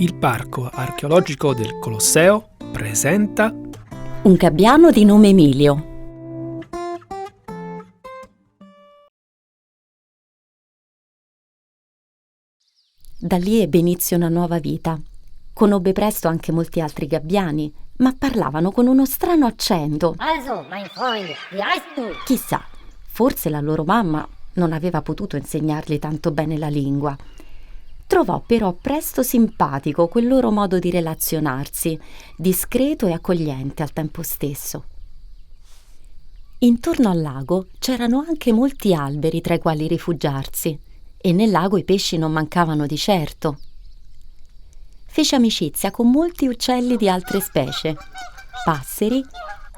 Il Parco Archeologico del Colosseo presenta Un gabbiano di nome Emilio. Da lì ebbe inizio una nuova vita. Conobbe presto anche molti altri gabbiani, ma parlavano con uno strano accento. Also, mein Freund, wie heißt du? Chissà, forse la loro mamma non aveva potuto insegnargli tanto bene la lingua. Trovò però presto simpatico quel loro modo di relazionarsi, discreto e accogliente al tempo stesso. Intorno al lago c'erano anche molti alberi tra i quali rifugiarsi, e nel lago i pesci non mancavano di certo. Fece amicizia con molti uccelli di altre specie, passeri,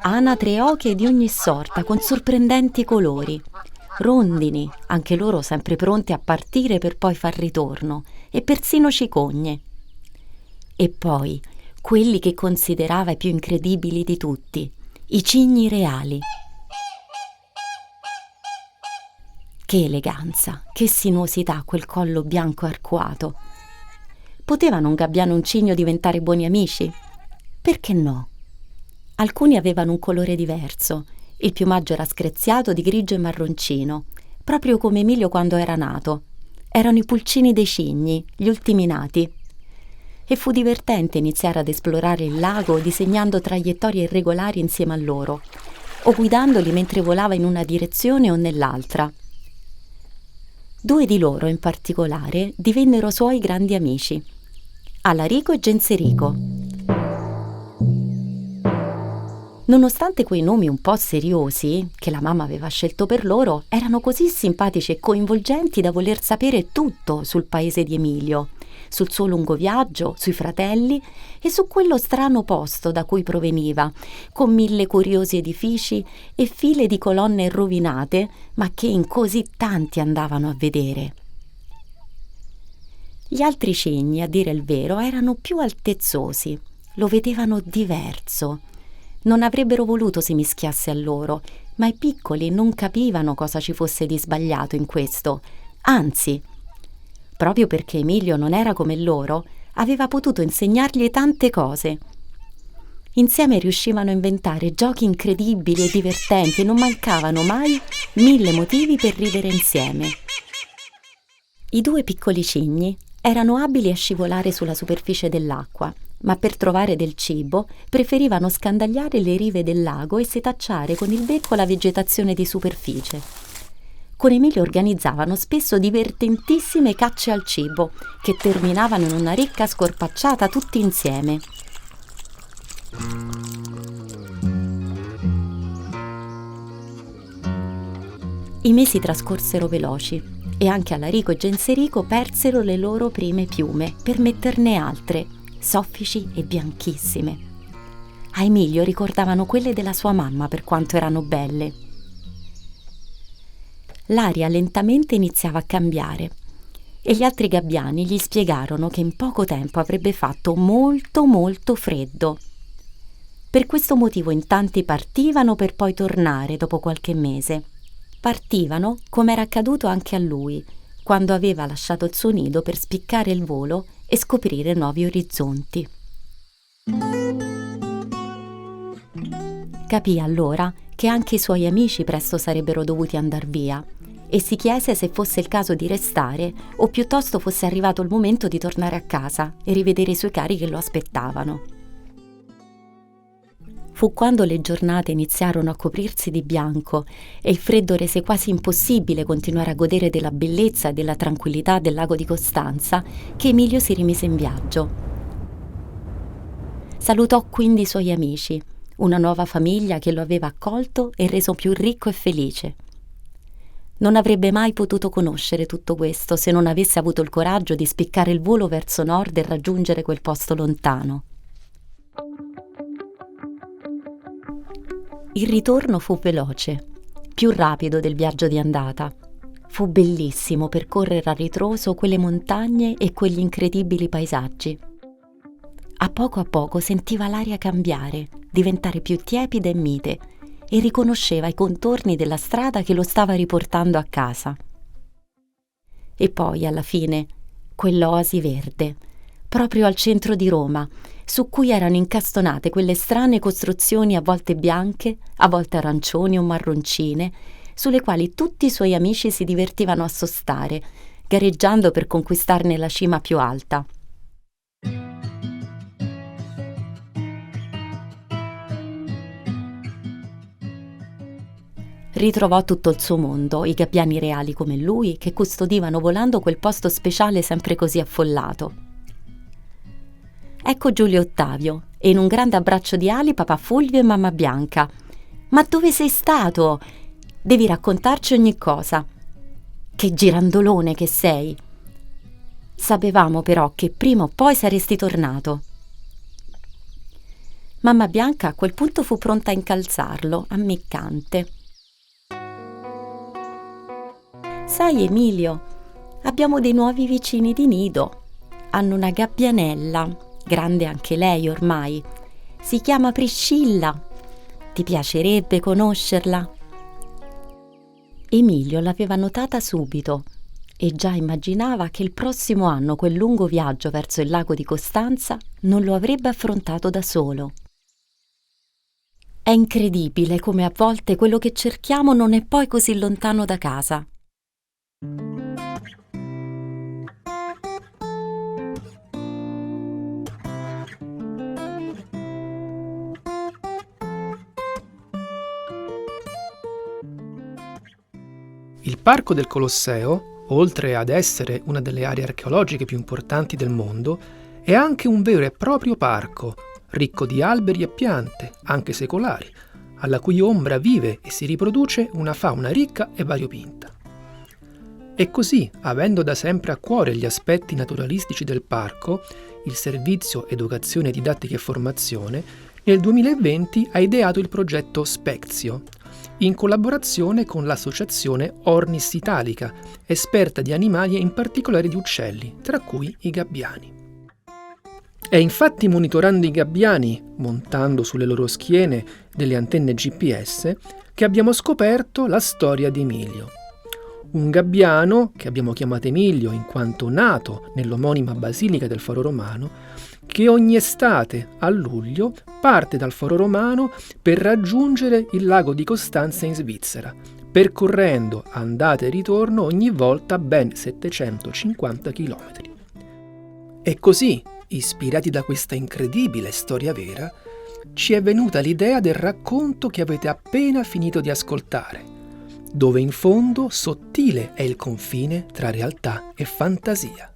anatre e oche di ogni sorta con sorprendenti colori, rondini, anche loro sempre pronti a partire per poi far ritorno, e persino cicogne. E poi quelli che considerava i più incredibili di tutti, i cigni reali. Che eleganza, che sinuosità quel collo bianco arcuato. Potevano un gabbiano e un cigno diventare buoni amici? Perché no? Alcuni avevano un colore diverso. Il piumaggio era screziato di grigio e marroncino, proprio come Emilio quando era nato. Erano i pulcini dei cigni, gli ultimi nati. E fu divertente iniziare ad esplorare il lago disegnando traiettorie irregolari insieme a loro, o guidandoli mentre volava in una direzione o nell'altra. Due di loro in particolare divennero suoi grandi amici, Alarico e Genserico. Nonostante quei nomi un po' seriosi, che la mamma aveva scelto per loro, erano così simpatici e coinvolgenti da voler sapere tutto sul paese di Emilio, sul suo lungo viaggio, sui fratelli e su quello strano posto da cui proveniva, con 1000 curiosi edifici e file di colonne rovinate, ma che in così tanti andavano a vedere. Gli altri cigni, a dire il vero, erano più altezzosi, lo vedevano diverso. Non avrebbero voluto si mischiasse a loro, ma i piccoli non capivano cosa ci fosse di sbagliato in questo. Anzi, proprio perché Emilio non era come loro, aveva potuto insegnargli tante cose. Insieme riuscivano a inventare giochi incredibili e divertenti e non mancavano mai 1000 motivi per ridere insieme. I due piccoli cigni erano abili a scivolare sulla superficie dell'acqua, ma per trovare del cibo preferivano scandagliare le rive del lago e setacciare con il becco la vegetazione di superficie. Con Emilio organizzavano spesso divertentissime cacce al cibo, che terminavano in una ricca scorpacciata tutti insieme. I mesi trascorsero veloci e anche Alarico e Genserico persero le loro prime piume per metterne altre, soffici e bianchissime. A Emilio ricordavano quelle della sua mamma per quanto erano belle. L'aria lentamente iniziava a cambiare e gli altri gabbiani gli spiegarono che in poco tempo avrebbe fatto molto freddo. Per questo motivo in tanti partivano per poi tornare dopo qualche mese. Partivano come era accaduto anche a lui, quando aveva lasciato il suo nido per spiccare il volo e scoprire nuovi orizzonti. Capì allora che anche i suoi amici presto sarebbero dovuti andar via e si chiese se fosse il caso di restare o piuttosto fosse arrivato il momento di tornare a casa e rivedere i suoi cari che lo aspettavano. Fu quando le giornate iniziarono a coprirsi di bianco e il freddo rese quasi impossibile continuare a godere della bellezza e della tranquillità del lago di Costanza che Emilio si rimise in viaggio. Salutò quindi i suoi amici, una nuova famiglia che lo aveva accolto e reso più ricco e felice. Non avrebbe mai potuto conoscere tutto questo se non avesse avuto il coraggio di spiccare il volo verso nord e raggiungere quel posto lontano. Il ritorno fu veloce, più rapido del viaggio di andata. Fu bellissimo percorrere a ritroso quelle montagne e quegli incredibili paesaggi. A poco sentiva l'aria cambiare, diventare più tiepida e mite, e riconosceva i contorni della strada che lo stava riportando a casa. E poi, alla fine, quell'oasi verde, proprio al centro di Roma, su cui erano incastonate quelle strane costruzioni a volte bianche, a volte arancioni o marroncine, sulle quali tutti i suoi amici si divertivano a sostare, gareggiando per conquistarne la cima più alta. Ritrovò tutto il suo mondo, i gabbiani reali come lui, che custodivano volando quel posto speciale sempre così affollato. Ecco Giulio Ottavio, e in un grande abbraccio di ali papà Fulvio e mamma Bianca. «Ma dove sei stato? Devi raccontarci ogni cosa. Che girandolone che sei!» Sapevamo però che prima o poi saresti tornato. Mamma Bianca a quel punto fu pronta a incalzarlo, ammiccante. «Sai Emilio, abbiamo dei nuovi vicini di nido. Hanno una gabbianella, grande anche lei ormai. Si chiama Priscilla. Ti piacerebbe conoscerla?» Emilio l'aveva notata subito e già immaginava che il prossimo anno quel lungo viaggio verso il lago di Costanza non lo avrebbe affrontato da solo. È incredibile come a volte quello che cerchiamo non è poi così lontano da casa. Il Parco del Colosseo, oltre ad essere una delle aree archeologiche più importanti del mondo, è anche un vero e proprio parco, ricco di alberi e piante, anche secolari, alla cui ombra vive e si riproduce una fauna ricca e variopinta. E così, avendo da sempre a cuore gli aspetti naturalistici del parco, il Servizio Educazione, Didattica e Formazione, nel 2020 ha ideato il progetto Spezio, in collaborazione con l'associazione Ornis Italica, esperta di animali e in particolare di uccelli, tra cui i gabbiani. È infatti monitorando i gabbiani, montando sulle loro schiene delle antenne GPS, che abbiamo scoperto la storia di Emilio. Un gabbiano, che abbiamo chiamato Emilio in quanto nato nell'omonima basilica del Foro Romano, che ogni estate, a luglio, parte dal Foro Romano per raggiungere il lago di Costanza in Svizzera, percorrendo andata e ritorno ogni volta ben 750 km. E così, ispirati da questa incredibile storia vera, ci è venuta l'idea del racconto che avete appena finito di ascoltare, dove in fondo sottile è il confine tra realtà e fantasia.